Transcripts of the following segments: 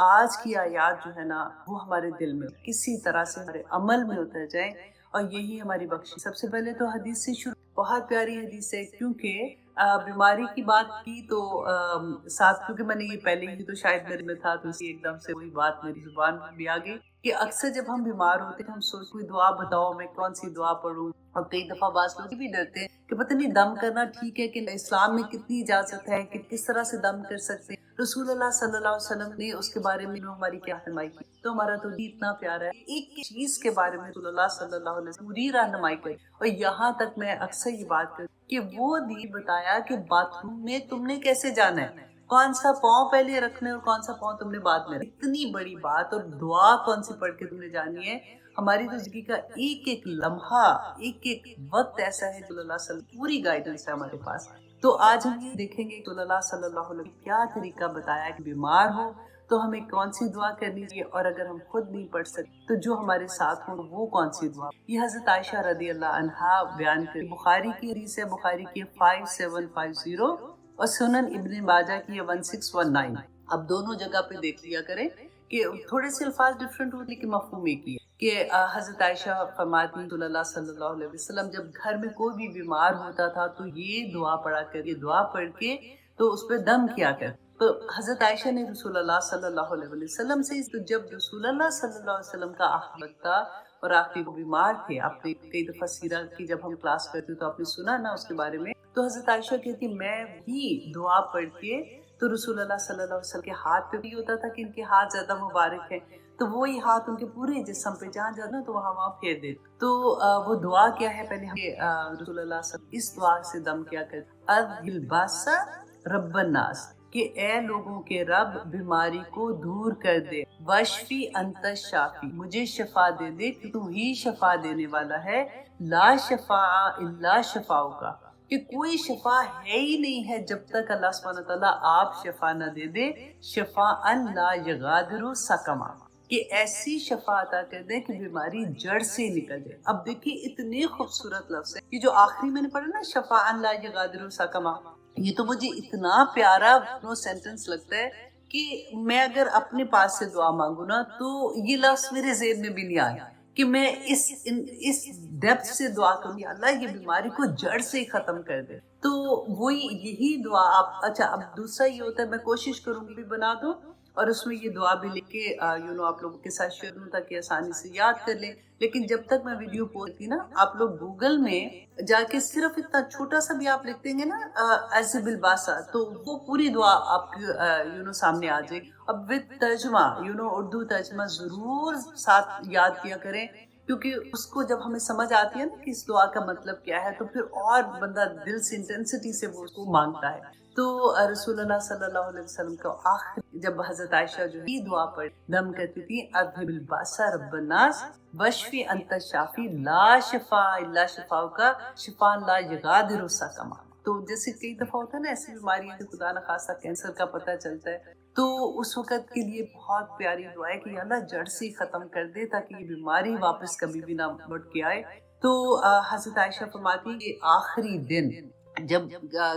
آج کی آیات جو ہے نا وہ ہمارے دل میں کسی طرح سے ہمارے عمل میں اتر جائیں، اور یہی ہماری بخشش۔ سب سے پہلے تو حدیث سے شروع، بہت پیاری حدیث ہے، کیونکہ بیماری کی بات کی تو ساتھ، کیونکہ میں نے یہ پہلے ہی تو شاید میرے میں تھا، تو اسی ایک دم سے وہی بات میری زبان پر بھی آ گئی کہ اکثر جب ہم بیمار ہوتے ہیں ہم سوچ کوئی دعا بتاؤ، میں کون سی دعا پڑھوں، اور کئی دفعہ بعض لوگ بھی ڈرتے ہیں کہ پتہ نہیں دم کرنا ٹھیک ہے کہ اسلام میں کتنی اجازت ہے، کہ کس طرح سے دم کر سکتے ہیں۔ رسول اللہ صلی اللہ علیہ وسلم نے اس کے بارے میں ہماری کیا رہنمائی کی، تو ہمارا تو اتنا پیارا ہے، ایک چیز کے بارے میں رسول اللہ صلی اللہ علیہ وسلم پوری رہنمائی کری، اور یہاں تک میں اکثر یہ بات کرتی کہ وہ دین بتایا کہ باتھ روم میں تم نے کیسے جانا ہے، کون سا پاؤں پہلے رکھنا ہے اور کون سا پاؤں تم نے بعد میں، اتنی بڑی بات، اور دعا کون سی پڑھ کے تم نے جانی ہے۔ ہماری تو زندگی کا ایک ایک لمحہ، ایک ایک وقت ایسا ہے جو اللہ صلی اللہ علیہ وسلم پوری گائیڈنس ہے ہمارے پاس۔ تو آج ہم یہ دیکھیں گے کہ اللہ صلی اللہ علیہ وسلم کیا طریقہ بتایا کہ بیمار ہو تو ہمیں کون سی دعا کرنی چاہیے، اور اگر ہم خود نہیں پڑھ سکتے تو جو ہمارے ساتھ ہوں وہ کون سی دعا۔ یہ حضرت عائشہ رضی اللہ عنہا بیان کریں، بخاری کی حدیث ہے، بخاری کی 5750 اور سنن ابن ماجہ کی 1619۔ اب دونوں جگہ پہ دیکھ لیا کریں کہ تھوڑے سے الفاظ ڈفرنٹ ہوتے لیکن مفہوم ایک ہی ہے، کہ حضرت عائشہ فرماتی رسول اللہ صلی اللہ علیہ وسلم جب گھر میں کوئی بھی بیمار ہوتا تھا تو یہ دعا پڑھا کر، یہ دعا پڑھ کے تو اس پہ دم کیا کر۔ تو حضرت عائشہ نے رسول اللہ صلی اللہ علیہ وسلم سے، تو جب رسول اللہ صلی اللہ علیہ وسلم کا آخری وقت تھا اور آخری وہ بیمار تھے، آپ نے کئی دفعہ سیرت کی جب ہم کلاس کرتے تو آپ نے سنا نا اس کے بارے میں، تو حضرت عائشہ کہتی میں بھی دعا پڑھ کے، تو رسول اللہ صلی اللہ علیہ وسلم کے ہاتھ پہ بھی ہوتا تھا کہ ان کے ہاتھ زیادہ مبارک ہیں، تو وہی ہاتھ ان کے پورے جسم پہ جہاں جانا تو وہاں پھیر دیتے۔ تو وہ دعا کیا ہے، پہلے ہم رسول اللہ صلی اللہ علیہ وسلم اس دعا سے دم کیا کرتے، اذھب الباس رب الناس، کہ اے لوگوں کے رب بیماری کو دور کر دے، واشفی انت الشافی، مجھے شفا دے دے کہ تو ہی شفا دینے والا ہے، لا شفاء الا شفاؤک، کہ کوئی شفا ہے ہی نہیں ہے جب تک اللہ سبحانہ تعالیٰ آپ شفا نہ دے دے، شفاء لا یغادر سقما، کہ ایسی شفا عطا کر دے کہ بیماری جڑ سے نکل جائے۔ اب دیکھیے اتنی خوبصورت لفظ ہے، یہ جو آخری میں نے پڑھا نا شفاء لا یغادر سقما، یہ تو مجھے اتنا پیارا سینٹنس لگتا ہے کہ میں اگر اپنے پاس سے دعا مانگوں نا تو یہ لفظ میرے ذہن میں بھی نہیں آیا کہ میں اس ڈیپتھ سے دعا کروں کہ اللہ یہ بیماری کو جڑ سے ہی ختم کر دے۔ تو وہی یہی دعا آپ، اچھا اب دوسرا یہ ہوتا ہے، میں کوشش کروں گی بھی بنا دوں اور اس میں یہ دعا بھی لکھ کے آپ لوگوں کے ساتھ شیئر کروں تاکہ آسانی سے یاد کر لیں۔ لیکن جب تک میں ویڈیو پوسٹ کی نا، آپ لوگ گوگل میں جا کے صرف اتنا چھوٹا سا بھی آپ لکھ دیں گے نا اذھب الباس، تو وہ پوری دعا آپ کے سامنے آ جائے گی۔ اب وتھ ترجمہ اردو ترجمہ ضرور ساتھ یاد کیا کریں، کیونکہ اس کو جب ہمیں سمجھ آتی ہے نا کہ اس دعا کا مطلب کیا ہے تو پھر اور بندہ دل سے انٹینسٹی سے وہ اس کو مانگتا ہے۔ تو رسول اللہ صلی اللہ علیہ وسلم کا آخر جب حضرت عائشہ جو ہے دعا پڑھ دم کرتی تھی، اذھب الباس رب الناس واشفی انت الشافی لا شفاء الا شفاؤک شفاء لا یغادر سقما۔ تو جیسے کئی دفعہ ہوتا ہے نا ایسی بیماریاں سے خدا نخواستہ کینسر کا پتہ چلتا ہے، تو اس وقت کے لیے بہت پیاری دعا ہے کہ اللہ جڑ سے ختم کر دے تاکہ یہ بیماری واپس کبھی بھی نہ لوٹ کے آئے۔ تو حضرت عائشہ فرماتی کہ آخری دن جب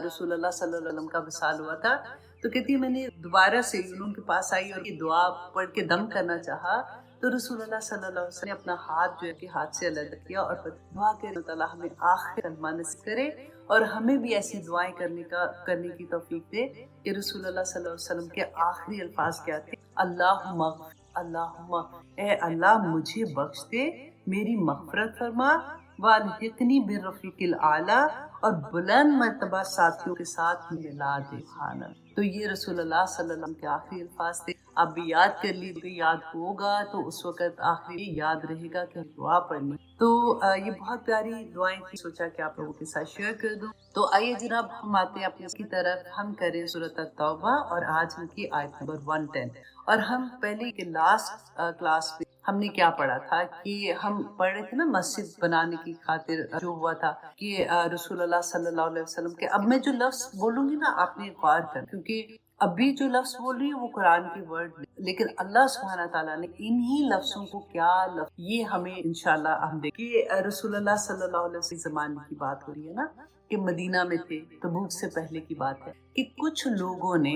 رسول اللہ صلی اللہ علیہ وسلم کا وصال ہوا تھا تو کہتی میں نے دوبارہ سے ان کے پاس آئی اور یہ دعا پڑھ کے دم کرنا چاہا، تو رسول اللہ صلی اللہ علیہ وسلم نے اپنا ہاتھ جو ہے کہ ہاتھ سے الگ کیا اور دعا کہ اللہ تعالیٰ ہمیں آخر کلمہ نصیب کرے اور ہمیں بھی ایسی دعائیں کرنے کی توفیق دے کہ رسول اللہ صلی اللہ علیہ وسلم کے آخری الفاظ کیا تھے، اللہم اللہم، اے اللہ مجھے بخش دے، میری مغفرت فرما، والحقنی بالرفیق الاعلیٰ، اور بلند مرتبہ ساتھیوں کے ساتھ ملا دے۔ سبحان اللہ۔ تو یہ رسول اللہ صلی اللہ علیہ وسلم کے آخری الفاظ تھے، آپ بھی یاد کر لیجیے، یاد ہوگا تو اس وقت آخری یاد رہے گا کہ دعا پڑھنی۔ تو یہ بہت پیاری دعائیں تھی، سوچا کہ آپ لوگوں کے ساتھ شیئر کر دوں۔ تو آئیے جناب ہم آتے ہیں اپنے کی طرف، ہم کریں سورۃ التوبہ اور آج ہم کی آیت نمبر 110۔ اور ہم پہلے کے لاسٹ کلاس میں ہم نے کیا پڑھا تھا کہ ہم پڑھ رہے تھے نا مسجد بنانے کی خاطر جو ہوا تھا کہ رسول اللہ صلی اللہ علیہ وسلم کے، اب میں جو لفظ بولوں گی نا آپ نے غور کر، کیونکہ ابھی جو لفظ بول رہی ہے وہ قرآن کے ورڈ، لیکن اللہ سبحانہ تعالیٰ نے انہی لفظوں کو کیا لفظ، یہ ہمیں انشاءاللہ ہم دیکھیں۔ رسول اللہ صلی اللہ علیہ وسلم زمانے کی بات ہو رہی ہے نا کہ مدینہ میں تھے، تبوک سے پہلے کی بات ہے کہ کچھ لوگوں نے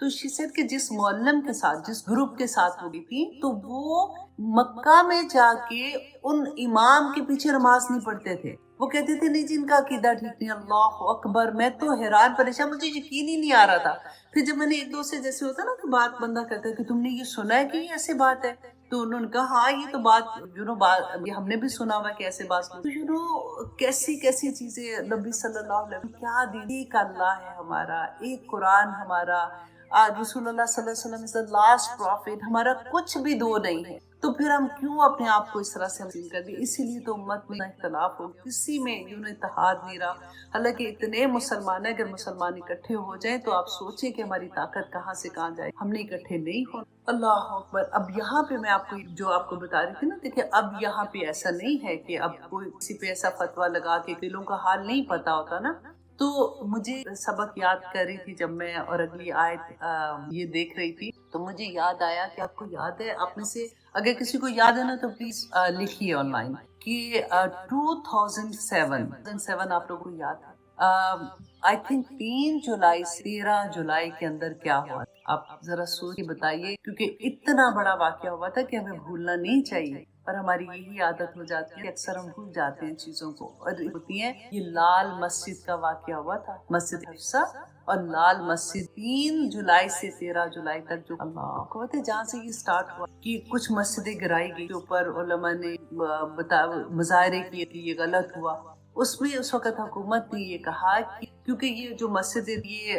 تو شی سیڈ کہ جس معلم کے ساتھ، جس گروپ کے ساتھ وہ گئی تھی، تو وہ مکہ میں جا کے ان امام کے پیچھے نماز نہیں پڑھتے تھے. وہ کہتے تھے نہیں جن کا عقیدہ ٹھیک نہیں. اللہ اکبر. میں تو حیران پریشان، مجھے یقین ہی نہیں آ رہا تھا. پھر جب میں نے ایک دو سے جیسے ہوتا نا کہ بات بندہ کہتا ہے کہ تم نے یہ سنا ہے کہ یہ ایسے بات ہے، تو انہوں نے کہا ہاں یہ تو بات بات ہم نے بھی سنا ہوا کہ ایسے بات. تو کیسی کیسی چیزیں نبی صلی اللہ علیہ وسلم کیا دین. ایک اللہ ہے ہمارا، ایک قرآن ہمارا، رسول اللہ صلی اللہ علیہ وسلم is the last prophet. ہمارا کچھ بھی دو نہیں ہے، تو پھر ہم کیوں اپنے آپ کو اس طرح سے حاصل کر دیں. اسی لیے تو امت میں اختلاف ہو، کسی میں اتحاد نہیں رہا. حالانکہ اتنے مسلمان ہیں، اگر مسلمان اکٹھے ہو جائیں تو آپ سوچیں کہ ہماری طاقت کہاں سے کہاں جائے. ہم نے اکٹھے نہیں ہونا. اللہ اکبر. اب یہاں پہ میں آپ کو جو آپ کو بتا رہی تھی نا، دیکھیں اب یہاں پہ ایسا نہیں ہے کہ اب کوئی کسی پہ ایسا فتویٰ لگا کے دلوں کا حال نہیں پتا ہوتا نا. تو مجھے سبق یاد کر رہی تھی جب میں اور اگلی آیت یہ دیکھ رہی تھی، تو مجھے یاد آیا کہ آپ کو یاد ہے، آپ میں سے اگر کسی کو یاد ہے نا تو پلیز لکھیے آن لائن کہ 2007 آپ لوگوں کو یاد ہے. آئی تھنک 3 جولائی سے 13 جولائی کے اندر کیا ہوا. آپ ذرا سوچ کے بتائیے، کیونکہ اتنا بڑا واقعہ ہوا تھا کہ ہمیں بھولنا نہیں چاہیے. اور ہماری یہی عادت ہو جاتی ہے، اکثر ہم بھول جاتے ہیں چیزوں کو. اور ہوتی ہیں یہ لال مسجد کا واقعہ ہوا تھا، مسجد حفصہ اور لال مسجد 3 جولائی سے 13 جولائی تک. جو اللہ کو ہے جہاں سے یہ سٹارٹ ہوا کہ کچھ مسجدیں گرائی گئی، کے اوپر علماء نے مظاہرے کیے کہ یہ غلط ہوا. اس میں اس وقت حکومت نے یہ کہا کہ کیونکہ یہ جو مسجد یہ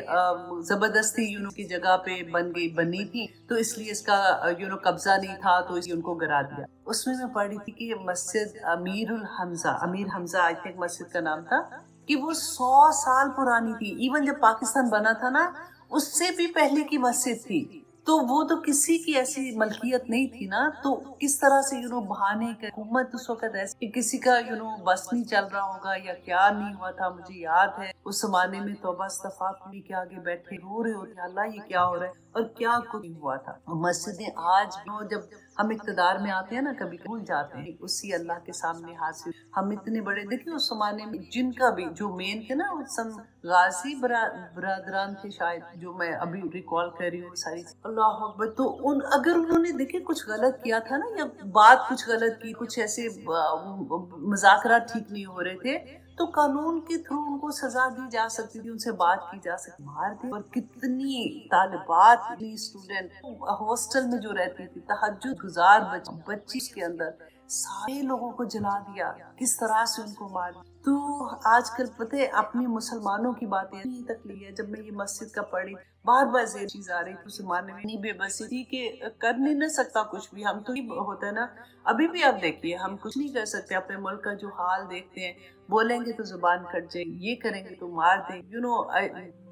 زبردستی کی جگہ پہ بنی تھی، تو اس لیے اس کا قبضہ نہیں تھا، تو اس لیے ان کو گرا دیا. اس میں پڑھی تھی کہ یہ مسجد امیر حمزہ آئی تھنک مسجد کا نام تھا، کہ وہ 100 سال پرانی تھی. ایون جب پاکستان بنا تھا نا، اس سے بھی پہلے کی مسجد تھی. تو وہ تو کسی کی ایسی ملکیت نہیں تھی نا. تو کس طرح سے بہانے کا حکومت اس وقت ایسے کہ کسی کا بس نہیں چل رہا ہوگا یا کیا نہیں ہوا تھا. مجھے یاد ہے اس زمانے میں توبہ استغفار کے آگے بیٹھے رو رہے ہوتے، اللہ یہ کیا ہو رہا ہے اور کیا کچھ ہوا تھا. مسجدیں آج جب ہم اقتدار میں آتے ہیں نا، کبھی بھول جاتے ہیں اسی اللہ کے سامنے حاضر. ہم اتنے بڑے دیکھیں اس زمانے میں جن کا بھی جو مین تھے نا، غازی برادران تھے شاید، جو میں ابھی ریکال کر رہی ہوں ساری. اللہ اکبر. تو اگر انہوں نے دیکھے کچھ غلط کیا تھا نا، یا بات کچھ غلط کی، کچھ ایسے مذاکرات ٹھیک نہیں ہو رہے تھے، تو قانون کے تھرو ان کو سزا دی جا سکتی تھی، ان سے بات کی جا سکتی. مار دی. اور کتنی طالبات، کتنی اسٹوڈنٹ ہاسٹل میں جو رہتی تھی، تہجد گزار بچی کے اندر سارے لوگوں کو جلا دیا. کس طرح سے ان کو مار دیا. تو آج کل پتہ ہے اپنی مسلمانوں کی باتیں تکلیف ہے. جب میں یہ مسجد کا پڑھی، بار بار یہ چیز آ رہی تھی، اسے ماننے میں نہیں بے بسی تھی کہ کر نہیں نہ سکتا کچھ بھی. ہم تو ہوتا ہے نا، ابھی بھی آپ دیکھیے ہم کچھ نہیں کر سکتے. اپنے ملک کا جو حال دیکھتے ہیں، بولیں گے تو زبان کٹ جائے گی، یہ کریں گے تو مار دیں،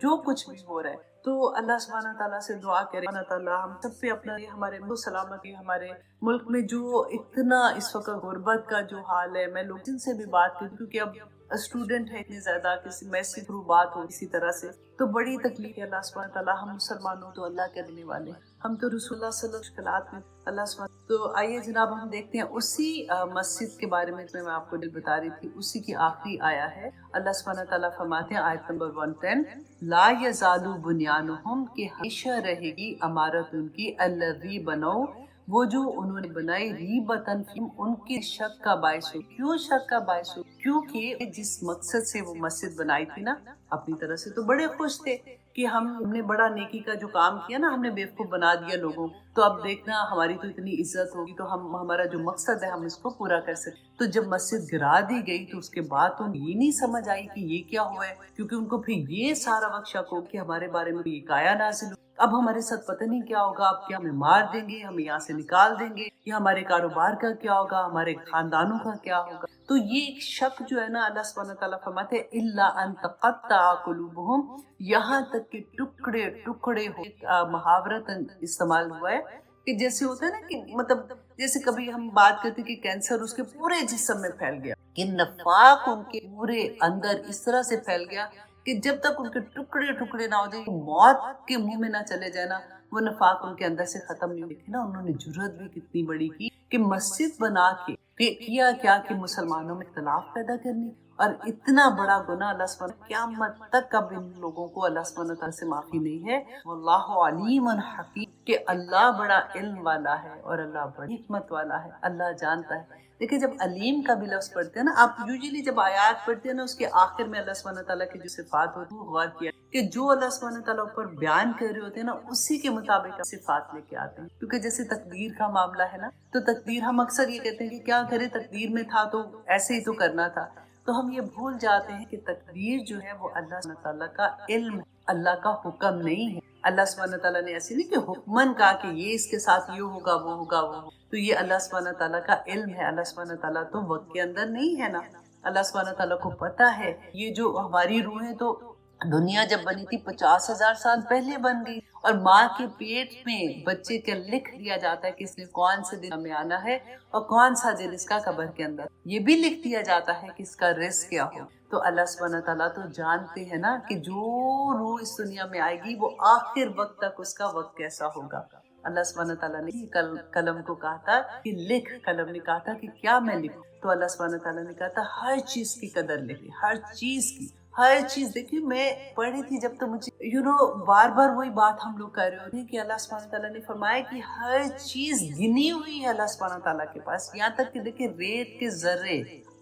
جو کچھ بھی ہو رہا ہے. تو اللہ سبحانہ تعالیٰ سے دعا کرے اللہ تعالیٰ ہم سب پہ اپنا ہمارے سلامتی. ہمارے ملک میں جو اتنا اس وقت غربت کا جو حال ہے، میں لوگ جن سے بھی بات کروں، کیونکہ اب اسٹوڈنٹ ہے اتنے زیادہ، کسی میسج تھرو بات ہو کسی طرح سے، تو بڑی تکلیف ہے. اللہ سبحانہ تعالیٰ ہم مسلمانوں تو اللہ کے دینے والے، ہم تو رسول اللہ صلی اللہ علیہ وسلم مشکلات میں اللہ سبحانہ. تو آئیے جناب ہم دیکھتے ہیں اسی مسجد کے بارے میں میں آپ کو بتا رہی تھی، اسی کی آخری آیا ہے. اللہ سبحانہ تعالیٰ فرماتے ہیں آیت نمبر 110، لا یزال بنیانہم، کہ ہمیشہ رہے گی عمارت ان کی، الذی بنو، وہ جو انہوں نے بنائی، ریبتن فیم، ان کی شک کا باعث ہو. کیوں شک کا باعث ہو؟ کیونکہ جس مقصد سے وہ مسجد بنائی تھی نا، اپنی طرح سے تو بڑے خوش تھے کہ ہم نے بڑا نیکی کا جو کام کیا نا، ہم نے بیوقوف بنا دیا لوگوں، تو اب دیکھنا ہماری تو اتنی عزت ہوگی، تو ہمارا جو مقصد ہے ہم اس کو پورا کر سکیں. تو جب مسجد گرا دی گئی تو اس کے بعد تو یہ نہیں سمجھ آئی کہ یہ کیا ہوا ہے، کیونکہ ان کو پھر یہ سارا وقت شک ہو کہ ہمارے بارے میں یہ آیا نازل ہو، اب ہمارے ساتھ پتہ نہیں کیا ہوگا، اب کیا ہمیں مار دیں گے، ہمیں یہاں سے نکال دیں گے، یا ہمارے کاروبار کا کیا ہوگا، ہمارے خاندانوں کا کیا ہوگا. تو یہ ایک شک جو ہے نا، اللہ سبحانہ تعالیٰ فرماتے ہیں الا ان تقطع قلوبہم، یہاں تک کہ ٹکڑے ٹکڑے ہو. محاورتاً استعمال ہوا ہے کہ جیسے ہوتا ہے نا کہ مطلب جیسے کبھی ہم بات کرتے کہ کینسر اس کے پورے جسم میں پھیل گیا، کہ نفاق ان کے پورے اندر اس طرح سے پھیل گیا کہ جب تک ان کے ٹکڑے ٹکڑے نہ ہو جائے، موت کے منہ میں نہ چلے جائے نا، وہ نفاق ان کے اندر سے ختم نہیں ہوئی. نا انہوں نے جرأت بھی کتنی بڑی کی کہ مسجد بنا کے کیا کہ مسلمانوں میں اختلاف پیدا کرنی، اور اتنا بڑا گناہ اللہ سبحانہ قیامت تک اب ان لوگوں کو اللہ سبحانہ تعالیٰ سے معافی نہیں ہے. واللہ علیم حکیم، کہ اللہ بڑا علم والا ہے اور اللہ بڑی حکمت والا ہے، اللہ جانتا ہے. دیکھیں جب علیم کا بھی لفظ پڑھتے ہیں نا، آپ یوزلی جب آیات پڑھتے ہیں نا، اس کے آخر میں اللہ سبحانہ تعالیٰ کی جو صفات ہوتی ہیں غور کیا کہ جو اللہ سبحانہ تعالیٰ اوپر بیان کر رہے ہوتے ہیں نا، اسی کے مطابق صفات لے کے آتے ہیں. کیونکہ جیسے تقدیر کا معاملہ ہے نا، تو تقدیر ہم اکثر یہ کہتے ہیں کہ کیا کرے، تقدیر میں تھا تو ایسے ہی تو کرنا تھا. تو ہم یہ بھول جاتے ہیں کہ تقدیر جو ہے وہ اللہ سبحانہ تعالیٰ کا علم ہے، اللہ کا حکم نہیں ہے. اللہ سبحانہ تعالیٰ نے ایسے نہیں کہ حکمن کہا کہ یہ اس کے ساتھ یہ ہوگا وہ ہوگا وہ ہوگا، تو یہ اللہ سبحانہ تعالیٰ کا علم ہے. اللہ سبحانہ تعالیٰ تو وقت کے اندر نہیں ہے نا، اللہ سبحانہ تعالیٰ کو پتہ ہے. یہ جو ہماری روحیں تو دنیا جب بنی تھی 50,000 سال پہلے بن گئی، اور ماں کے پیٹ میں بچے کا لکھ دیا جاتا ہے کہ اس نے کون سے دن میں آنا ہے اور کون سا دن اس کا قبر کے اندر، یہ بھی لکھ دیا جاتا ہے کہ اس کا رزق کیا ہو. تو اللہ سبحانہ تعالیٰ تو جانتے ہیں نا کہ جو روح اس دنیا میں آئے گی وہ آخر وقت تک اس کا وقت کیسا ہوگا. اللہ سبحانہ تعالیٰ نے قلم کو کہا تھا کہ لکھ، قلم نے کہا تھا کہ کیا میں لکھوں، تو اللہ سبحانہ تعالیٰ نے کہا تھا ہر چیز کی قدر لکھی، ہر چیز کی، ہر چیز. دیکھیے میں پڑھی تھی جب، تو مجھے بار بار وہی بات ہم لوگ کر رہے ہوتے ہیں کہ اللہ سبحانہ تعالیٰ نے فرمایا کہ ہر چیز گنی ہوئی ہے اللہ سبحانہ تعالیٰ کے پاس. یہاں تک کہ دیکھیے ریت کے ذرے،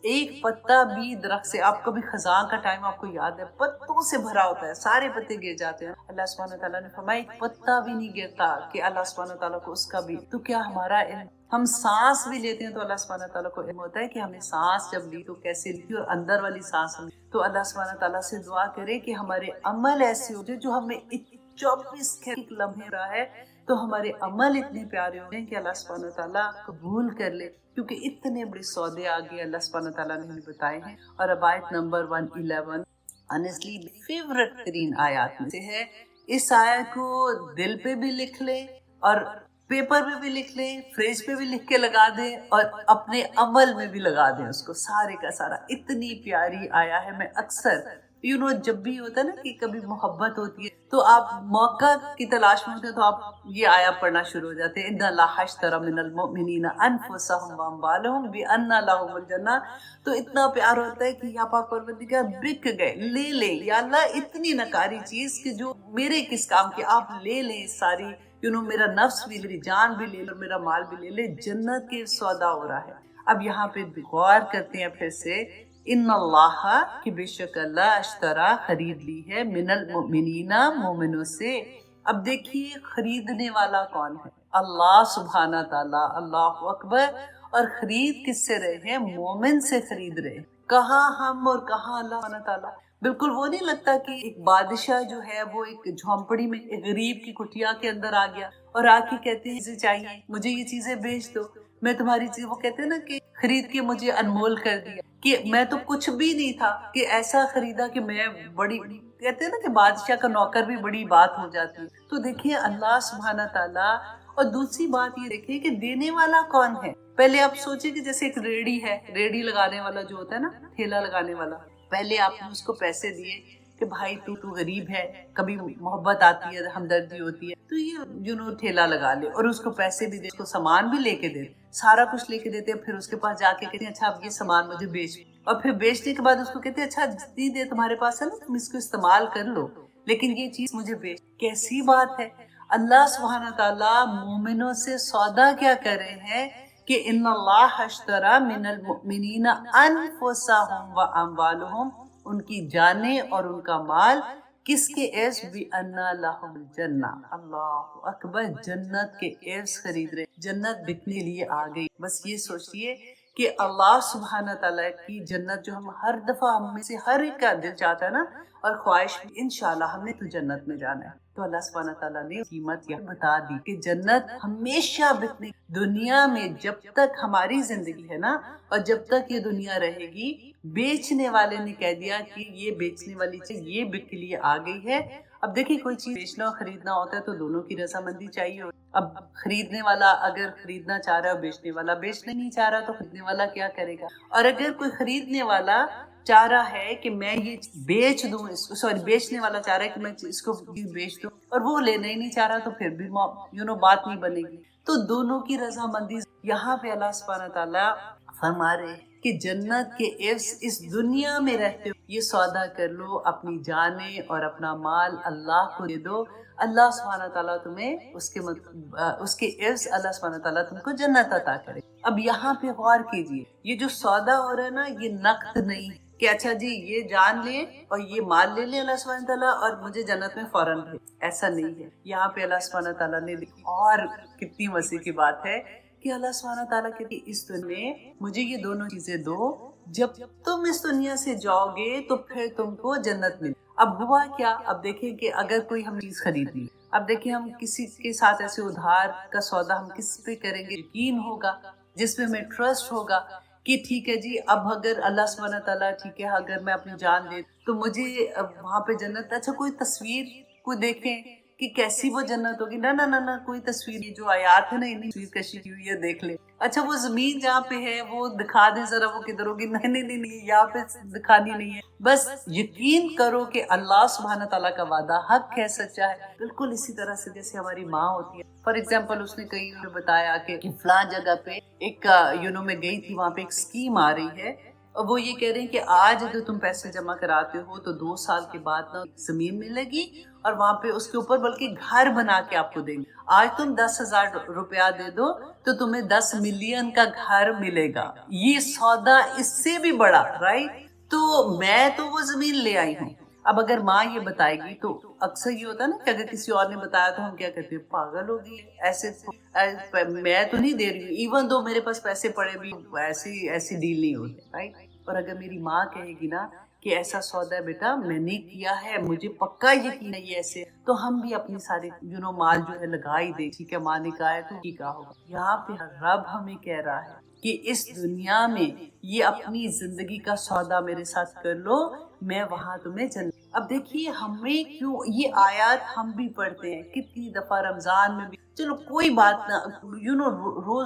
ایک پتا بھی درخت سے، آپ کبھی خزاں کا ٹائم آپ کو یاد ہے پتوں سے بھرا ہوتا ہے، سارے پتے گر جاتے ہیں، اللہ سبحانہ تعالیٰ نے فرمایا ایک پتا بھی نہیں گرتا کہ اللہ سبحانہ تعالیٰ کو اس کا بھی. تو کیا ہمارا علم، ہم سانس بھی لیتے ہیں تو اللہ سبحانہ تعالیٰ کو علم ہوتا ہے کہ ہمیں سانس جب لی تو کیسے لی اور اندر والی سانس لی. تو اللہ سبحانہ تعالیٰ سے دعا کرے کہ ہمارے عمل ایسے ہو جائے جو ہمیں 24 لمحے رہا ہے، تو ہمارے عمل اتنے پیارے ہو جائیں کہ اللہ سبحانہ تعالیٰ قبول کر لے. کیونکہ اتنے بڑے سودے آگے اللہ سبحانہ تعالیٰ نے ہمیں بتائے ہیں. اور اب آیت نمبر 111 honestly فیورٹ ترین آیات میں سے ہے. اس آیت کو دل پہ بھی لکھ لیں اور پیپر پہ بھی لکھ لیں، فریج پہ بھی لکھ کے لگا دیں اور اپنے عمل میں بھی لگا دیں اس کو، سارے کا سارا. اتنی پیاری آیا ہے. میں اکثر جب بھی ہوتا ہے نا کہ کبھی محبت ہوتی ہے تو آپ موقع کی تلاش میں ہوتے ہیں تو آپ یہ آیا پڑھنا شروع ہو جاتے ہیں، ان اللہ اشتری من المؤمنین انفسهم واموالهم بان لهم الجنہ. تو اتنا پیار ہوتا ہے کہ یا پاک پروردگار بک گئے، لے لیں یا اللہ، اتنی نکاری چیز کہ جو میرے کس کام کی، آپ لے لیں ساری. میرا نفس بھی، میری جان بھی لے لو، میرا مال بھی لے لے، جنت کے سودا ہو رہا ہے. اب یہاں پہ غور کرتے ہیں پھر سے، ان اللہ، کہ بے شک اللہ، اشترا خرید لی ہے، من المؤمنین مومنوں سے. اب دیکھیے خریدنے والا کون ہے؟ اللہ سبحانہ تعالیٰ. اللہ اکبر. اور خرید کس سے رہے ہیں؟ مومن سے خرید رہے ہیں. کہاں ہم اور کہاں اللہ سبحانہ تعالیٰ. بالکل وہ نہیں لگتا کہ ایک بادشاہ جو ہے وہ ایک جھونپڑی میں ایک غریب کی کٹیا کے اندر آ گیا اور آ کے کہتے ہیں چیزیں چاہیے، مجھے یہ چیزیں بیچ دو، میں تمہاری چیز، وہ کہتے ہیں نا کہ خرید کے مجھے انمول کر دیا، کہ میں تو کچھ بھی نہیں تھا، کہ ایسا خریدا کہ میں بڑی، کہتے ہیں نا کہ بادشاہ کا نوکر بھی بڑی بات ہو جاتی ہے. تو دیکھیں اللہ سبحانہ تعالیٰ. اور دوسری بات یہ دیکھیں کہ دینے والا کون ہے. پہلے آپ سوچیں کہ جیسے ایک ریڑھی ہے، ریڑھی لگانے والا جو ہوتا ہے نا، ٹھیلا لگانے والا، پہلے آپ نے اس کو پیسے دیے کہ بھائی تو غریب ہے، کبھی محبت آتی ہے، ہمدردی ہوتی ہے تو یہ ٹھیلا لگا لے، اور اس کو پیسے بھی دے، اس کو سامان بھی لے کے دے، سارا کچھ لے کے دیتے. پھر اس کے پاس جا کے کہتے ہیں اچھا اب یہ سامان مجھے بیچ، اور پھر بیچنے کے بعد اس کو کہتے ہیں اچھا جتنی دیر تمہارے پاس ہے نا تم اس کو استعمال کر لو، لیکن یہ چیز مجھے بیچ. کیسی بات ہے. اللہ سبحانہ تعالیٰ مومنوں سے سودا کیا کر رہے ہیں کہ ان اللہ اشتری من المؤمنین انفسهم واموالهم، ان کی جانیں اور ان کا مال، کس کے عوض؟ بِأَنَّ لَهُمُ الْجَنَّةَ. اللہ اکبر. جنت کے عوض خرید رہے، جنت بکنے لیے آ گئی. بس یہ سوچئے کہ اللہ سبحانہ تعالیٰ کی جنت جو ہم ہر دفعہ، ہم میں سے ہر ایک کا دل چاہتا ہے نا اور خواہش، انشاءاللہ ہم نے تو جنت میں جانا ہے. تو اللہ سبحانہ تعالیٰ نے قیمت یہ بتا دی کہ جنت ہمیشہ بکنے. دنیا میں جب تک ہماری زندگی ہے نا اور جب تک یہ دنیا رہے گی، بیچنے والے نے کہہ دیا کہ یہ بیچنے والی چیز یہ بک کے لیے آ گئی ہے. اب دیکھیں کوئی چیز بیچنا اور خریدنا ہوتا ہے تو دونوں کی رضامندی چاہیے. اب خریدنے والا اگر خریدنا چاہ رہا ہے اور بیچنے والا بیچنا نہیں چاہ رہا تو خریدنے والا کیا کرے گا؟ اور اگر کوئی خریدنے والا چاہ رہا ہے کہ میں یہ بیچ دوں، سوری بیچنے والا چاہ رہا ہے کہ میں اس کو بیچ دوں، اور وہ لینا ہی نہیں چاہ رہا، تو پھر بھی بات نہیں بنے گی۔ تو دونوں کی رضامندی یہاں پہ اللہ سبحانہ تعالیٰ فرما رہے ہیں کہ جنت کے عفظ اس دنیا میں رہتے ہو یہ سودا کر لو، اپنی جانیں اور اپنا مال اللہ کو دے دو، اللہ سبحانہ تعالیٰ تمہیں اس کے عفظ اللہ سبحانہ تعالیٰ تم کو جنت عطا کرے۔ اب یہاں پہ غور کیجئے، یہ جو سودا ہو رہا ہے نا، یہ نقد نہیں کہ اچھا جی یہ جان لے اور یہ مال لے لے اللہ سبحانہ تعالیٰ اور مجھے جنت میں فوراً بھیج، ایسا نہیں ہے۔ یہاں پہ اللہ سبحانہ تعالیٰ نے اور کتنی مسیح کی بات ہے کہ اللہ سبحانہ تعالیٰ کہتے ہیں اس دنیا میں مجھے یہ دونوں چیزیں دو، جب تم اس دنیا سے جاؤ گے تو پھر تم کو جنت ملے۔ اب ہوا کیا؟ اب دیکھیں کہ اگر کوئی ہم چیز خرید لی، اب دیکھیں ہم کسی کے ساتھ ایسے ادھار کا سودا ہم کس پہ کریں گے؟ یقین ہوگا، جس پہ ہمیں ٹرسٹ ہوگا کہ ٹھیک ہے جی، اب اگر اللہ سبحانہ تعالیٰ ٹھیک ہے اگر میں اپنی جان دے تو مجھے وہاں پہ جنت۔ اچھا کوئی تصویر کو دیکھیں کہ کیسی وہ جنت ہوگی، نہ نہ نہ نہ، کوئی تصویر جو آیات ہے نا انہیں تصویر کشی کی ہوئی ہے دیکھ لے۔ اچھا وہ زمین جہاں پہ ہے وہ دکھا دیں ذرا وہ کدھر ہوگی، نہیں نہیں نہیں، یہاں پہ دکھانی نہیں ہے۔ بس یقین کرو کہ اللہ سبحانہ تعالیٰ کا وعدہ حق ہے، سچا ہے۔ بالکل اسی طرح سے جیسے ہماری ماں ہوتی ہے، فار ایگزامپل اس نے کئی بتایا کہ فلاں جگہ پہ ایک میں گئی تھی، وہاں پہ ایک اسکیم آ رہی ہے، اور وہ یہ کہہ رہے ہیں کہ آج جو تم پیسے جمع کراتے ہو تو 2 سال کے بعد نا زمین ملے گی، اور وہاں پہ اس کے اوپر بلکہ گھر بنا کے آپ کو دیں گے۔ آج تم 10,000 روپیہ دے دو تو تمہیں 10 ملین کا گھر ملے گا۔ یہ سودا اس سے بھی بڑا، رائٹ؟ تو میں تو وہ زمین لے آئی ہوں۔ اب اگر ماں یہ بتائے گی تو اکثر یہ ہوتا ہے نا کہ اگر کسی اور نے بتایا تو ہم کیا کہتے ہیں، پاگل ہوگی، ایسے میں تو نہیں دے رہی ہوں، ایون دو میرے پاس پیسے پڑے بھی، ایسی ڈیل نہیں ہوتی، رائٹ؟ اور اگر میری ماں کہے گی نا کہ ایسا سودا ہے بیٹا میں نے کیا ہے، مجھے پکا یقین ہے یہ ایسے، تو ہم بھی اپنی ساری مال جو ہے لگا ہی دیں، ٹھیک ہے ماں نے کہا ہے تو ٹھیک ہوگا۔ یہاں پہ رب ہمیں کہہ رہا ہے کہ اس دنیا میں یہ اپنی زندگی کا سودا میرے ساتھ کر لو، میں وہاں تمہیں جنت۔ اب دیکھیے ہمیں کیوں یہ آیات ہم بھی پڑھتے ہیں کتنی دفعہ رمضان میں بھی، چلو کوئی بات نہ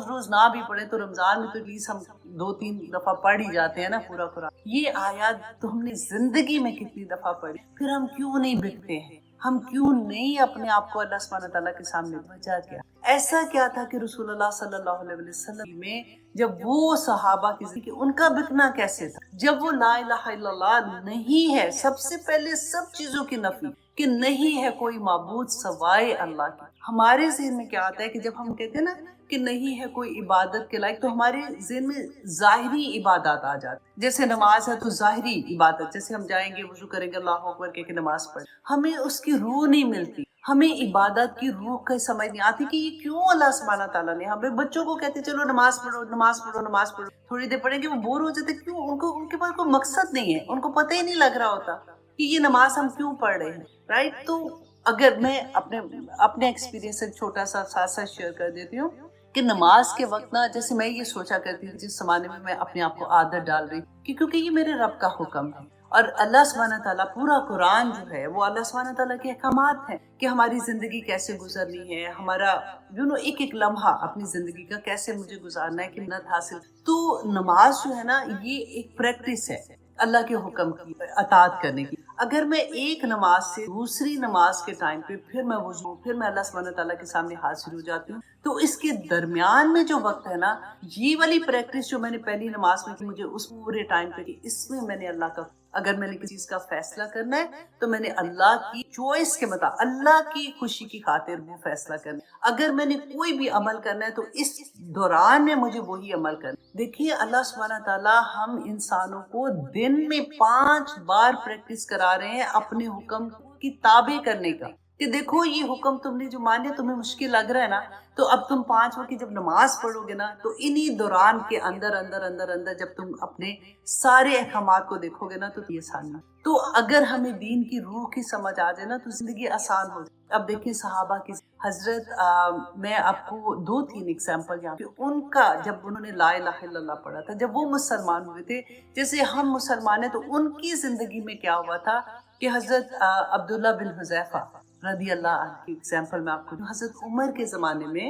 روز نہ بھی پڑھے تو رمضان میں تو ایٹ لیسٹ ہم 2-3 دفعہ پڑھ ہی جاتے ہیں نا پورا قرآن۔ یہ آیات تو ہم نے زندگی میں کتنی دفعہ پڑھی، پھر ہم کیوں نہیں بکتے ہیں؟ ہم کیوں نہیں اپنے آپ کو اللہ سبحانہ تعالیٰ کے سامنے بچا کیا؟ ایسا کیا تھا کہ رسول اللہ صلی اللہ علیہ وسلم میں جب وہ صحابہ کی زندگی ان کا بکنا کیسے تھا؟ جب وہ لا الہ الا اللہ نہیں ہے، سب سے پہلے سب چیزوں کی نفی کہ نہیں ہے کوئی معبود سوائے اللہ کی۔ ہمارے ذہن میں کیا آتا ہے کہ جب ہم کہتے ہیں نا کہ نہیں ہے کوئی عبادت کے لائق، تو ہمارے ذہن میں ظاہری عبادات آ جاتی، جیسے نماز ہے تو ظاہری عبادت، جیسے ہم جائیں گے وضو کریں گے اللہ اکبر کہہ کے نماز پڑھ، ہمیں اس کی روح نہیں ملتی، ہمیں عبادت کی روح کا سمجھ نہیں آتی کہ یہ کیوں اللہ سبحانہ تعالیٰ نے ہمیں بچوں کو کہتے چلو نماز پڑھو نماز پڑھو نماز پڑھو، تھوڑی دیر پڑھیں گے وہ بور ہو جاتے، کیوں؟ ان کے پاس کوئی مقصد نہیں ہے، ان کو پتہ ہی نہیں لگ رہا ہوتا کہ یہ نماز ہم کیوں پڑھ رہے ہیں، رائٹ؟ تو اگر میں اپنے ایکسپیرینس سے چھوٹا سا ساتھ شیئر کر دیتی ہوں کہ نماز کے وقت نا جیسے میں یہ سوچا کرتی ہوں جس زمانے میں اپنے آپ کو عادت ڈال رہی کہ کیونکہ یہ میرے رب کا حکم ہے، اور اللہ سبحانہ تعالیٰ پورا قرآن جو ہے وہ اللہ سبحانہ تعالیٰ کے احکامات ہیں کہ ہماری زندگی کیسے گزرنی ہے، ہمارا ایک ایک لمحہ اپنی زندگی کا کیسے مجھے گزارنا ہے کہ منت حاصل۔ تو نماز جو ہے نا یہ ایک پریکٹس ہے اللہ کے حکم کی اطاعت کرنے کی۔ اگر میں ایک نماز سے دوسری نماز کے ٹائم پہ پھر میں وضو پھر میں اللہ سبحانہ تعالیٰ کے سامنے حاضر ہو جاتی ہوں، تو اس کے درمیان میں جو وقت ہے نا، یہ والی پریکٹس جو میں نے پہلی نماز میں کی، مجھے اس پورے ٹائم پہ کی، اس میں میں نے اللہ کا، اگر میں نے کسی چیز کا فیصلہ کرنا ہے تو میں نے اللہ کی چوائس کے مطابق اللہ کی خوشی کی خاطر وہ فیصلہ کرنا ہے۔ اگر میں نے کوئی بھی عمل کرنا ہے تو اس دوران میں مجھے وہی عمل کرنا ہے۔ دیکھیے اللہ سبحانہ تعالیٰ ہم انسانوں کو دن میں 5 بار پریکٹس کرا رہے ہیں اپنے حکم کی تابع کرنے کا، کہ دیکھو یہ حکم تم نے جو مانے تمہیں مشکل لگ رہا ہے نا، تو اب تم 5 وقت کی جب نماز پڑھو گے نا تو انہی دوران کے اندر جب تم اپنے سارے احکامات کو دیکھو گے نا تو یہ آسان ہے۔ تو اگر ہمیں دین کی روح کی سمجھ آ جائے نا تو زندگی آسان ہو جائے۔ اب دیکھیں صحابہ کی حضرت میں آپ کو 2-3 ایگزامپل یہاں پہ ان کا، جب انہوں نے لا الہ الا اللہ پڑھا تھا، جب وہ مسلمان ہوئے تھے جیسے ہم مسلمان ہیں، تو ان کی زندگی میں کیا ہوا تھا کہ حضرت عبداللہ بن حذیفہ رضی اللہ عنہ کی ایگزامپل میں آپ کو، حضرت عمر کے زمانے میں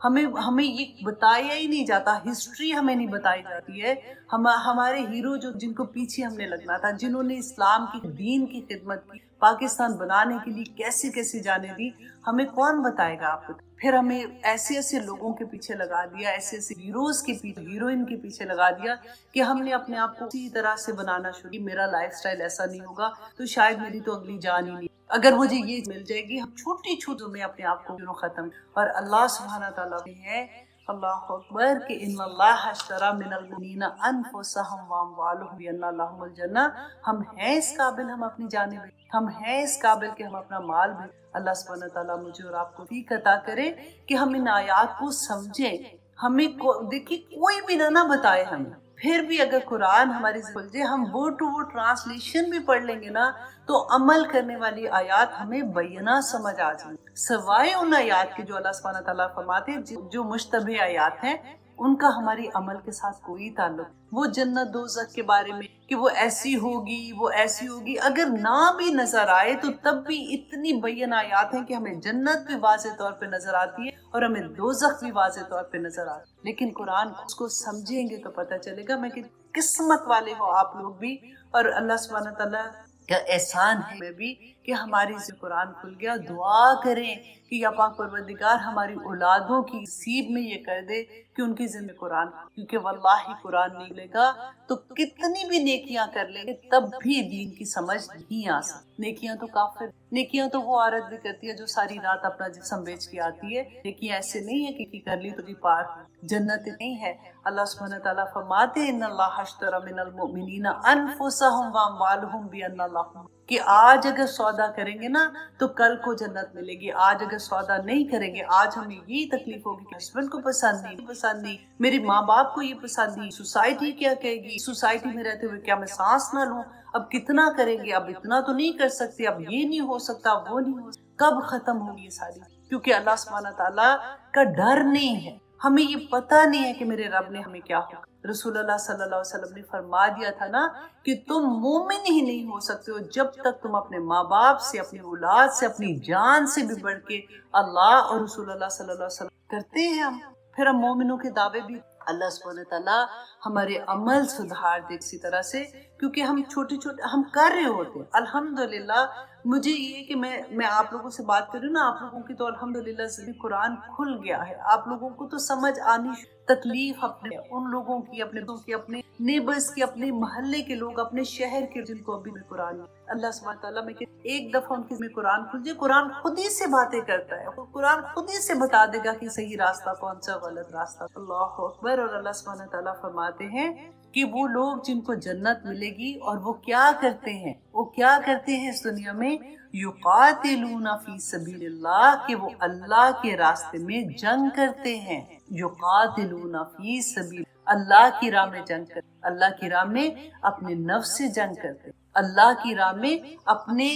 ہمیں ہمیں یہ بتایا ہی نہیں جاتا، ہسٹری ہمیں نہیں بتائی جاتی ہے. ہمارے ہیرو جو جن کو پیچھے ہم نے لگنا تھا، جنہوں نے اسلام کی دین کی خدمت کی، پاکستان بنانے کے لیے کیسی کیسی جانیں دی، ہمیں کون بتائے گا آپ کو؟ پھر ہمیں ایسے ایسے لوگوں کے پیچھے لگا دیا، ایسے ایسے ہیروز کے پیچھے، ہیروئن کے پیچھے لگا دیا کہ ہم نے اپنے آپ کو اسی طرح سے بنانا شروع کی. میرا لائف سٹائل ایسا نہیں ہوگا تو شاید میری تو اگلی جان ہی نہیں، اگر مجھے یہ مل جائے گی. ہم چھوٹی چھوٹی میں اپنے آپ کو ختم. اور اللہ سبحانہ تعالیٰ ہے، اللہ اکبر، کہ ان اللہ اشتری من المؤمنین انفسهم واموالهم بان لهم الجنہ. ہم ہیں اس قابل، ہم اپنی جانیں بھی، ہم ہیں اس قابل کہ ہم اپنا مال بھی. اللہ سبحانہ تعالیٰ مجھے اور آپ کو توفیق عطا کرے کہ ہم ان آیات کو سمجھیں. ہمیں دیکھیے کوئی بھی نہ بتائے ہمیں، پھر بھی اگر قرآن ہماری کھل جائے، ہم ورڈ ٹو ورڈ ٹرانسلیشن بھی پڑھ لیں گے نا، تو عمل کرنے والی آیات ہمیں بینہ سمجھ آ جائیں، سوائے ان آیات کے جو اللہ سبحانہ تعالیٰ فرماتے ہیں جو مشتبہ آیات ہیں، ان کا ہماری عمل کے ساتھ کوئی تعلق. وہ جنت دوزخ کے بارے میں کہ وہ ایسی ہوگی، وہ ایسی ہوگی، اگر نہ بھی نظر آئے تو تب بھی اتنی بین آیات ہیں کہ ہمیں جنت بھی واضح طور پہ نظر آتی ہے اور ہمیں دوزخ بھی واضح طور پہ نظر آتی ہے. لیکن قرآن اس کو سمجھیں گے تو پتہ چلے گا. میں کہ قسمت والے ہو آپ لوگ بھی، اور اللہ سبحانہ تعالیٰ کا احسان ہے میں بھی کہ ہماری سے قرآن کھل گیا. دعا کریں کہ یا پاک پروردگار ہماری اولادوں کی نصیب میں یہ کر دے کہ ان کی زندگی قرآن، کیونکہ واللہ قرآن نہیں لے گا تو کتنی بھی نیکیاں کر لیں گے تب بھی دین کی سمجھ نہیں آ سکتی. نیکیاں تو کافر، نیکیاں تو وہ عورت بھی کرتی ہے جو ساری رات اپنا جسم بیچ کے آتی ہے. نیکیاں ایسے نہیں ہے کہ کر لی تو بھی پار، جنت نہیں ہے. اللہ سبحانہ تعالیٰ فرماتے ہیں ان اللہ اشتری من المؤمنین انفسهم واموالهم بان لهم، کہ آج اگر سودا کریں گے نا تو کل کو جنت ملے گی. آج اگر سودا نہیں کریں گے، آج ہمیں یہی تکلیف ہوگی کہ ہسبینڈ کو پسند نہیں، میرے ماں باپ کو یہ پسند نہیں، سوسائٹی کیا کہے گی، سوسائٹی میں رہتے ہوئے کیا میں سانس نہ لوں، اب کتنا کریں گے، اب اتنا تو نہیں کر سکتے، اب یہ نہیں ہو سکتا، وہ نہیں ہو سکتا. کب ختم ہوگی یہ ساری؟ کیونکہ اللہ سبحانہ تعالیٰ کا ڈر نہیں ہے. ہمیں یہ پتہ نہیں ہے کہ میرے رب نے ہمیں کیا ہو. رسول اللہ صلی اللہ علیہ وسلم نے فرما دیا تھا نا کہ تم مومن ہی نہیں ہو سکتے ہو جب تک تم اپنے ماں باپ سے، اپنی اولاد سے، اپنی جان سے بھی بڑھ کے اللہ اور رسول اللہ صلی اللہ علیہ وسلم کرتے ہیں. ہم پھر ہم مومنوں کے دعوے بھی، اللہ سبحانہ تعالیٰ ہمارے عمل سدھار دے اسی طرح سے، کیونکہ ہم چھوٹے چھوٹے ہم کر رہے ہوتے ہیں. الحمدللہ مجھے یہ کہ میں آپ لوگوں سے بات کر رہی ہوں نا، آپ لوگوں کی تو الحمدللہ سے قرآن کھل گیا ہے، آپ لوگوں کو تو سمجھ آنی. تکلیف اپنے ان لوگوں کی، اپنے نیبرز کی، اپنے محلے کے لوگ، اپنے شہر کے جن کو ابھی میں قرآن، اللہ سبحانہ تعالیٰ میں کہ ایک دفعہ ان کی قرآن کھل جائے، قرآن خود ہی سے باتیں کرتا ہے، قرآن خود ہی سے بتا دے گا کہ صحیح راستہ کون سا، غلط راستہ. اللہ اکبر. اور اللہ سبحانہ تعالیٰ فرماتے ہیں کہ وہ لوگ جن کو جنت ملے گی اور وہ کیا کرتے ہیں، وہ کیا کرتے ہیں اس دنیا میں، یقاتلون فی سبیل اللہ، کہ وہ اللہ کے راستے میں جنگ کرتے ہیں. یقاتلون فی سبیل اللہ کی راہ میں جنگ کرتے، اللہ کی راہ میں اپنے نفس سے جنگ کرتے، اللہ کی راہ میں اپنے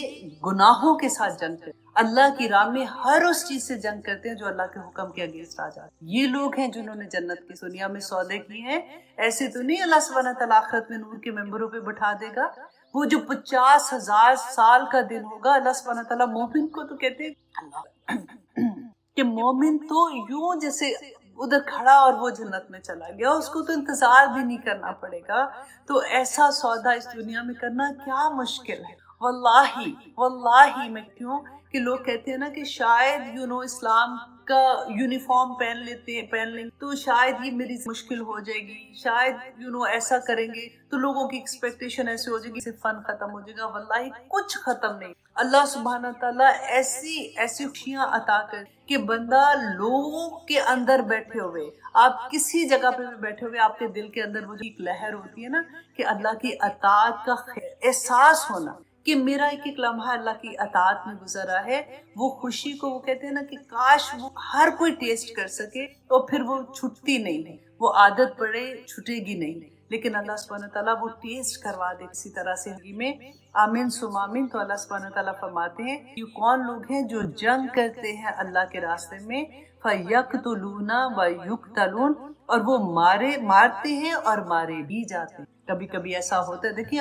گناہوں کے ساتھ جنگ کرتے، اللہ کی راہ میں ہر اس چیز سے جنگ کرتے ہیں جو اللہ کے حکم کے اگینسٹ آ جاتے. یہ لوگ ہیں جنہوں نے جنت کی دنیا میں سودے کیے ہیں. ایسے تو نہیں اللہ سبحانہ تعالیٰ آخرت میں نور کے ممبروں پہ بٹھا دے گا. وہ جو 50,000 سال کا دن ہوگا، اللہ سبحانہ تعالیٰ مومن کو تو کہتے ہیں اللہ کہ مومن تو یوں جیسے ادھر کھڑا اور وہ جنت میں چلا گیا، اس کو تو انتظار بھی نہیں کرنا پڑے گا. تو ایسا سودا اس دنیا میں کرنا کیا مشکل ہے. واللہ میں کیوں کہ لوگ کہتے ہیں نا کہ شاید اسلام کا یونیفارم پہن لیں تو شاید یہ میری مشکل ہو جائے گی، شاید ایسا کریں گے تو لوگوں کی ایکسپیکٹیشن ایسے ہو جائے گی، صرف فن ختم ہو جائے گا. واللہ کچھ ختم نہیں. اللہ سبحانہ تعالیٰ ایسی خوشیاں عطا کر کہ بندہ لوگوں کے اندر بیٹھے ہوئے، آپ کسی جگہ پہ بھی بیٹھے ہوئے، آپ کے دل کے اندر وہ جو ایک لہر ہوتی ہے نا کہ اللہ کی اطاعت کا احساس ہونا کہ میرا ایک ایک لمحہ اللہ کی اطاعت میں گزرا ہے، وہ خوشی کو وہ کہتے ہیں نا کہ کاش وہ ہر کوئی ٹیسٹ کر سکے، تو پھر وہ چھٹتی نہیں ہے، وہ عادت پڑے چھٹے گی نہیں. لیکن اللہ سبحانہ تعالیٰ وہ ٹیسٹ کروا دے اسی طرح سے میں آمین ثم آمین. تو اللہ سبحانہ تعالیٰ فرماتے ہیں یہ کون لوگ ہیں جو جنگ کرتے ہیں اللہ کے راستے میں، فَيَقْتُلُونَ وَيُقْتَلُونَ، اور وہ مارتے ہیں اور مارے بھی جاتے ہیں. کبھی کبھی ایسا ہوتا ہے، دیکھیے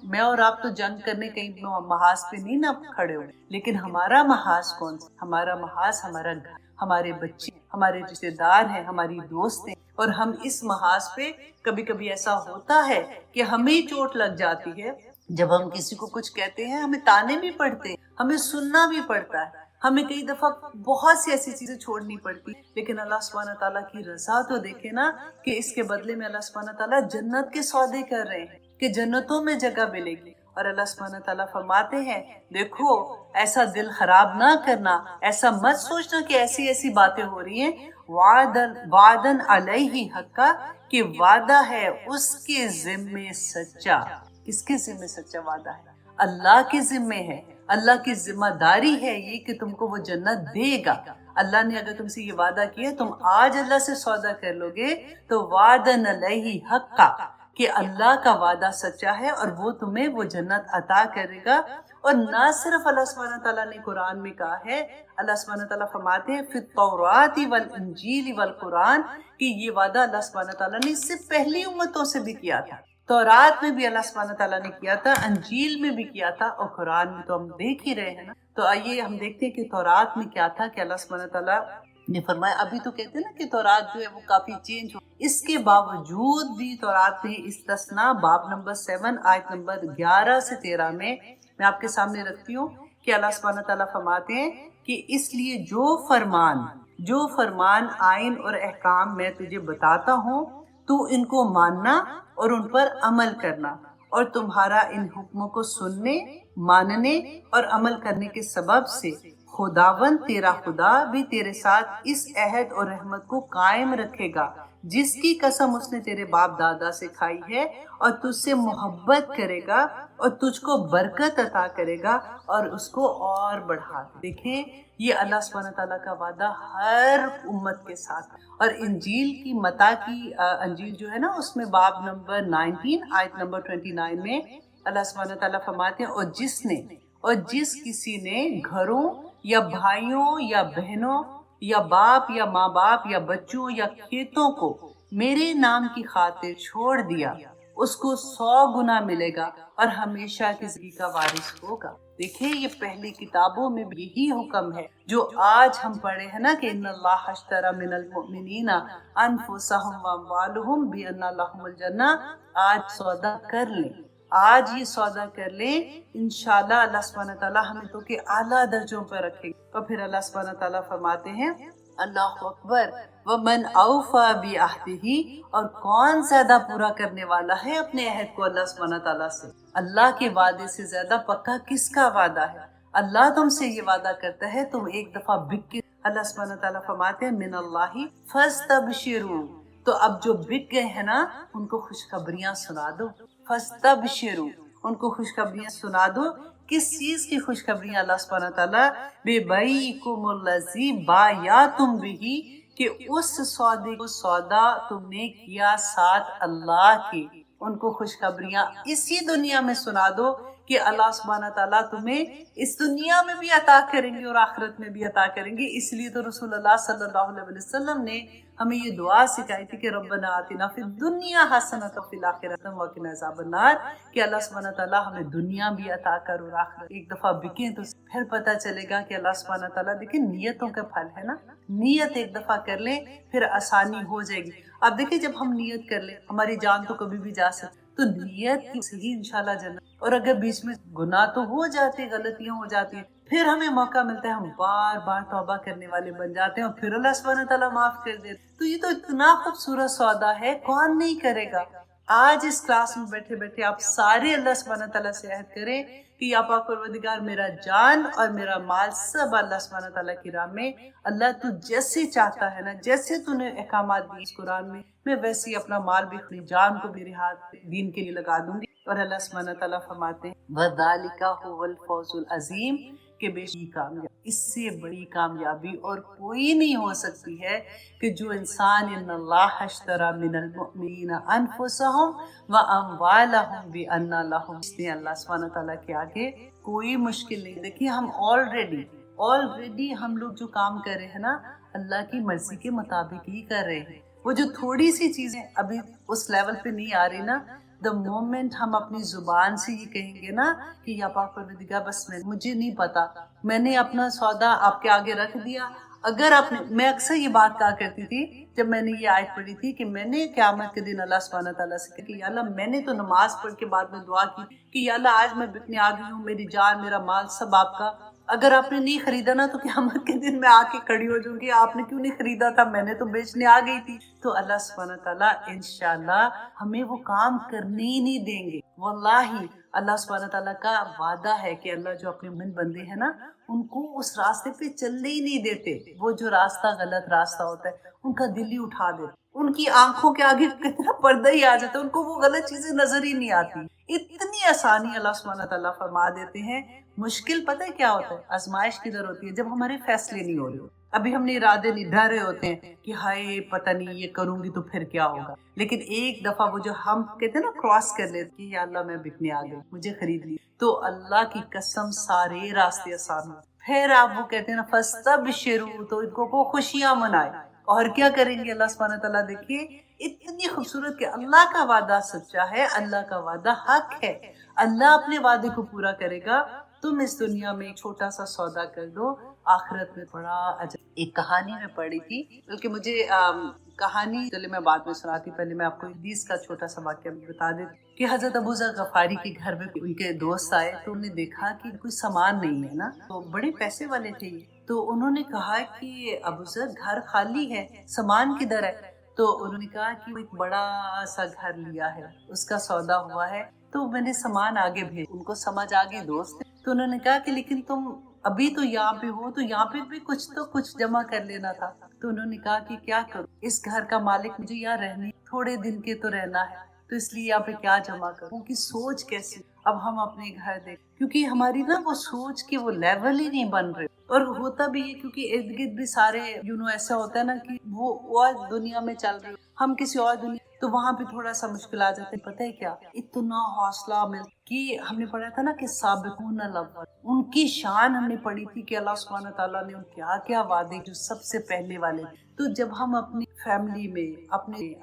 میں اور آپ تو جنگ کرنے کہیں محاذ پہ نہیں نہ کھڑے ہوئے، لیکن ہمارا محاذ کون سا؟ ہمارا محاذ ہمارا گھر، ہمارے بچے، ہمارے رشتے دار ہیں، ہماری دوست ہیں، اور ہم اس محاذ پہ کبھی کبھی ایسا ہوتا ہے کہ ہمیں چوٹ لگ جاتی ہے جب ہم کسی کو کچھ کہتے ہیں، ہمیں تانے بھی پڑتے ہیں، ہمیں سننا بھی پڑتا ہے، ہمیں کئی دفعہ بہت سی ایسی چیزیں چھوڑنی پڑتی، لیکن اللہ سبحانہ تعالیٰ کی رضا تو دیکھے نا کہ اس کے بدلے میں اللہ سبحانہ تعالیٰ جنت کے سودے کر رہے ہیں کہ جنتوں میں جگہ ملے گی، اور اللہ سبحانہ تعالیٰ فرماتے ہیں دیکھو ایسا دل خراب نہ کرنا، ایسا مت سوچنا کہ ایسی ایسی باتیں ہو رہی ہیں، وعدن علیہ حقا، کہ وعدہ ہے اس کے ذمے سچا۔ کس کے ذمے سچا وعدہ ہے؟ اللہ کے ذمے ہے، اللہ کی ذمہ داری ہے یہ کہ تم کو وہ جنت دے گا۔ اللہ نے اگر تم سے یہ وعدہ کیا، تم آج اللہ سے سودا کر لو گے تو وعدن علیہ حقا، کہ اللہ کا وعدہ سچا ہے اور وہ تمہیں وہ جنت عطا کرے گا۔ اور نہ صرف اللہ سبحانہ تعالیٰ نے قرآن میں کہا ہے، اللہ سبحانہ تعالیٰ فرماتے ہیں فی التوراۃ والانجیل والقرآن، کہ یہ وعدہ اللہ سبحانہ تعالیٰ نے اس سے پہلی امتوں سے بھی کیا تھا۔ تورات میں بھی اللہ سبحانہ تعالیٰ نے کیا تھا، انجیل میں بھی کیا تھا، اور قرآن میں تو ہم دیکھ ہی رہے ہیں نا۔ تو آئیے ہم دیکھتے ہیں کہ تورات میں کیا تھا کہ اللہ سبحانہ تعالیٰ نے فرمایا، ابھی تو کہتے ہیں نا کہ تورات جو ہے وہ کافی چینج ہو، اس کے باوجود بھی تورات میں استثناء باب نمبر 7 آیت نمبر 11 سے 13 میں آپ کے سامنے رکھتی ہوں کہ اللہ سبحانہ تعالیٰ فرماتے ہیں کہ اس لیے جو فرمان آئین اور احکام میں تجھے بتاتا ہوں تو ان کو ماننا اور ان پر عمل کرنا، اور تمہارا ان حکموں کو سننے، ماننے اور عمل کرنے کے سبب سے خداوند تیرا خدا بھی تیرے ساتھ اس عہد اور رحمت کو قائم رکھے گا جس کی قسم اس نے تیرے باپ دادا سے کھائی ہے، اور تجھ سے محبت کرے گا اور تجھ کو برکت عطا کرے گا اور اس کو اور بڑھا دے۔ دیکھیں یہ اللہ سبحانہ تعالیٰ کا وعدہ ہر امت کے ساتھ، اور انجیل کی متی کی انجیل جو ہے نا، اس میں باب نمبر 19 آیت نمبر 29 میں اللہ سبحانہ تعالیٰ فرماتے ہیں اور جس کسی نے گھروں یا بھائیوں یا بہنوں یا باپ یا ماں باپ یا بچوں یا کھیتوں کو میرے نام کی خاطر چھوڑ دیا، اس کو 100 گنا ملے گا اور ہمیشہ کی زندگی کا وارث ہوگا۔ دیکھیں یہ پہلی کتابوں میں بھی یہی حکم ہے جو آج ہم پڑھے ہیں نا کہ ان اللہ اشتری من المؤمنین انفسهم واموالهم بان لهم الجنہ۔ آج سودا کر لیں، آج یہ سودا کر لیں، انشاءاللہ اللہ سبحانہ تعالیٰ ہمیں تو کہ اعلیٰ درجوں پر رکھے گا۔ اور پھر اللہ سبحانہ تعالیٰ فرماتے ہیں اللہ اکبر ومن اوفی بعہدہ، اور کون زیادہ پورا کرنے والا ہے اپنے عہد کو اللہ سبحانہ تعالیٰ سے۔ اللہ کے وعدے سے زیادہ پکا کس کا وعدہ ہے؟ اللہ تم سے یہ وعدہ کرتا ہے، تم ایک دفعہ بک کے، اللہ سبحانہ تعالیٰ فرماتے ہیں من اللہ فاستبشروا، تو اب جو بک گئے ہیں نا ان کو خوشخبریاں سنا دو، فاستبشروا، ان کو خوشخبریاں سنا دو۔ کس چیز کی خوشخبریاں؟ اللہ سبحانہ تعالیٰ بِبَيْعِكُمُ الَّذِي بَایَعْتُم بِهِ، کہ اس سودا تم نے کیا ساتھ اللہ کے، ان کو خوشخبریاں اسی دنیا میں سنا دو کہ اللہ سبحانہ تعالیٰ تمہیں اس دنیا میں بھی عطا کریں گے اور آخرت میں بھی عطا کریں گے۔ اس لیے تو رسول اللہ صلی اللہ علیہ وسلم نے ہمیں یہ دعا سکھائی تھی کہ ربنا آتنا فی الدنیا حسنۃ وفی الآخرۃ وقنا عذاب النار، کہ اللہ سبحانہ تعالیٰ ہمیں دنیا بھی عطا کر اور آخرت۔ ایک دفعہ بکیں تو پھر پتہ چلے گا کہ اللہ سبحانہ تعالیٰ، دیکھیں نیتوں کا پھل ہے نا، نیت ایک دفعہ کر لیں پھر آسانی ہو جائے گی۔ اب دیکھیں جب ہم نیت کر لیں، ہماری جان تو کبھی بھی جا سکتی، تو نیت کی صحیح انشاءاللہ جنت۔ اور اگر بیچ میں گناہ تو ہو جاتے، غلطیاں ہو جاتی ہیں، پھر ہمیں موقع ملتا ہے، ہم بار بار توبہ کرنے والے بن جاتے ہیں اور پھر اللہ سبحانہ تعالیٰ معاف کر دیتے۔ تو یہ تو اتنا خوبصورت سودا ہے، کون نہیں کرے گا؟ آج اس کلاس میں بیٹھے بیٹھے آپ سارے اللہ سبحانہ تعالیٰ سے عہد کریں کہ یا پاک پروردگار، میرا جان اور میرا مال سب اللہ سبحانہ تعالیٰ کی راہ میں، اللہ تو جیسے چاہتا ہے نا، جیسے تو نے احکامات دی اس قرآن میں ویسے ہی اپنا مال بھی، اپنی جان کو میرے ہاتھ دین کے لیے لگا دوں گی۔ اور اللہ سبحانہ تعالیٰ فرماتے ہیں وَذَلِكَ هُوَ الْفَوْزُ الْعَظِيمُ، کہ بے شک کامیاب، اس سے بڑی کامیابی اور کوئی نہیں ہو سکتی ہے کہ جو انسان ان اللہ اشتری من المؤمنین انفسهم واموالهم بان لهم، اس نے اللہ سبحانہ تعالیٰ کے آگے کوئی مشکل نہیں۔ دیکھیے ہم آلریڈی ہم لوگ جو کام کر رہے ہیں نا، اللہ کی مرضی کے مطابق ہی کر رہے ہیں۔ وہ جو تھوڑی سی چیزیں ابھی اس لیول پہ نہیں آ رہی نا، the moment ہم اپنی زبان سے یہ کہیں گے نا کہ یا پاک پروردگار بس مجھے نہیں پتا، میں نے اپنا سودا آپ کے آگے رکھ دیا، اگر آپ نے، میں اکثر یہ بات کہا کرتی تھی جب میں نے یہ آیت پڑھی تھی کہ میں نے قیامت کے دن اللہ سبحانہ تعالیٰ سے کہا کہ یا اللہ میں نے تو نماز پڑھ کے بعد میں دعا کی کہ یا اللہ آج میں بکنے آ گئی ہوں، میری جان میرا مال سب آپ کا، اگر آپ نے نہیں خریدا نا تو قیامت کے دن میں آ کے کھڑی ہو جاؤں گی، آپ نے کیوں نہیں خریدا تھا، میں نے تو بیچنے آ گئی تھی۔ تو اللہ سبحانہ تعالیٰ انشاءاللہ ہمیں وہ کام کرنے ہی نہیں دیں گے۔ واللہ اللہ سبحانہ تعالیٰ کا وعدہ ہے کہ اللہ جو اپنے مومن بندے ہیں نا ان کو اس راستے پہ چلنے ہی نہیں دیتے، وہ جو راستہ غلط راستہ ہوتا ہے ان کا دل ہی اٹھا دیتے، ان کی آنکھوں کے آگے کتنا پردہ ہی آ جاتا ہے، ان کو وہ غلط چیزیں نظر ہی نہیں آتی۔ اتنی آسانی اللہ سبحانہ تعالیٰ فرما دیتے ہیں۔ مشکل پتہ ہے کیا ہوتا ہے؟ آزمائش کدھر ہوتی ہے؟ جب ہمارے فیصلے نہیں ہو رہے، ابھی ہم نے ارادے نہیں، ڈر رہے ہوتے ہیں کہ ہائے پتہ نہیں یہ کروں گی تو پھر کیا ہوگا، لیکن ایک دفعہ وہ جو ہم کہتے ہیں نا کراس کر لیتے کہ یا اللہ میں بکنے آ گئی، مجھے خرید لی، تو اللہ کی قسم سارے راستے آسان ہو۔ پھر آپ وہ کہتے ہیں نا فَاسْتَبْشِرُوا، تو ان کو خوشیاں منائے۔ اور کیا کریں گے اللہ سبحانہ تعالیٰ؟ دیکھیے اتنی خوبصورت کہ اللہ کا وعدہ سچا ہے، اللہ کا وعدہ حق ہے، اللہ اپنے وعدے کو پورا کرے گا۔ تم اس دنیا میں ایک چھوٹا سا سودا کر دو، آخرت میں بڑا اجر۔ ایک کہانی میں پڑھی تھی، بلکہ مجھے کہانی چلے میں بعد میں سناتی، پہلے میں آپ کو حدیث کا چھوٹا سا واقعہ بتا دیتی کہ حضرت ابو ذر غفاری کے گھر میں ان کے دوست آئے تو انہوں نے دیکھا کہ کوئی سامان نہیں ہے نا، تو بڑے پیسے والے تھے، تو انہوں نے کہا کہ ابو ذر گھر خالی ہے، سامان کدھر ہے؟ تو انہوں نے کہا کہ وہ ایک بڑا سا گھر لیا ہے، اس کا سودا ہوا ہے، تو میں نے سامان آگے بھیج۔ ان کو سمجھ آ گئی دوست، تو انہوں نے کہا کہ لیکن تم ابھی تو یہاں پہ ہو تو یہاں پہ بھی کچھ جمع کر لینا تھا۔ تو انہوں نے کہا کہ کیا کروں، اس گھر کا مالک مجھے یہاں رہنے تھوڑے دن کے تو رہنا ہے، تو اس لیے یہاں پہ کیا جمع کروں۔ ان کی سوچ کیسی، اب ہم اپنے گھر دیکھ، کیونکہ ہماری نا وہ سوچ کے وہ لیول ہی نہیں بن رہے، اور ہوتا بھی ہے کیونکہ ارد گرد بھی سارے ایسا ہوتا ہے نا کہ وہ اور دنیا میں چل رہے، ہم کسی اور دنیا، تو وہاں پہ تھوڑا سا مشکل آ جاتا ہے۔ پتہ ہے کیا، اتنا حوصلہ مل کہ ہم نے پڑھا تھا نا کہ سابقون الاول، ان کی شان ہم نے پڑھی تھی کہ اللہ سبحانہ تعالیٰ نے کیا کیا وعدے جو سب سے پہلے والے۔ تو جب ہم اپنی فیملی میں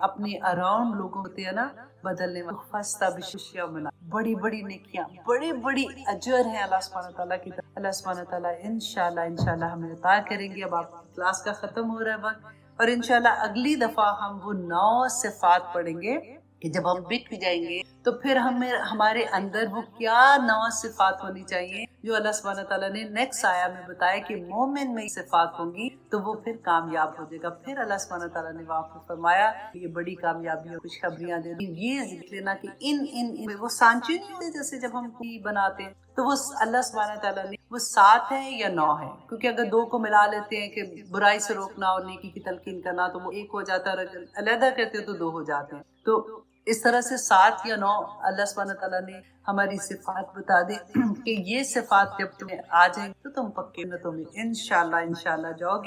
اپنے اراؤنڈ لوگوں ہوتے ہیں نا بدلنے میں، فَاسْتَبْشِرُوا منا، بڑی بڑی نیکیاں، بڑی بڑی اجر ہیں اللہ سبحانہ تعالیٰ کی طرف۔ اللہ سبحانہ تعالیٰ انشاءاللہ ہمیں عطا کریں گے۔ اب آپ کلاس کا ختم ہو رہا ہے وقت، اور انشاءاللہ اگلی دفعہ ہم وہ 9 صفات پڑھیں گے کہ جب ہم بک جائیں گے تو پھر ہمارے اندر وہ کیا 9 صفات ہونی چاہیے جو اللہ سبحانہ تعالیٰ نے نیکسٹ آیا میں بتایا کہ مومن میں صفات ہوں گی تو وہ پھر کامیاب ہو جائے گا۔ پھر اللہ سبحانہ تعالیٰ نے وہاں پر فرمایا یہ بڑی کامیابی اور خوشخبریاں دے دی، یہ ذکر لینا کہ ان وہ سانچے نہیں ہوتے جیسے جب ہم کوئی بناتے ہیں تو وہ اللہ سبحانہ تعالیٰ نے وہ 7 ہے یا 9 ہے، کیونکہ اگر 2 کو ملا لیتے ہیں کہ برائی سے روکنا اور نیکی کی تلقین کرنا تو وہ 1 ہو جاتا ہے، اور اگر علیحدہ کرتے تو 2 ہو جاتے ہیں۔ تو اس طرح سے 7 یا 9 اللہ سبحانہ تعالیٰ نے ہماری صفات بتا دی کہ یہ صفات جب تمہیں آ جائیں تو تم پکے جنتوں میں انشاءاللہ جاؤ گے۔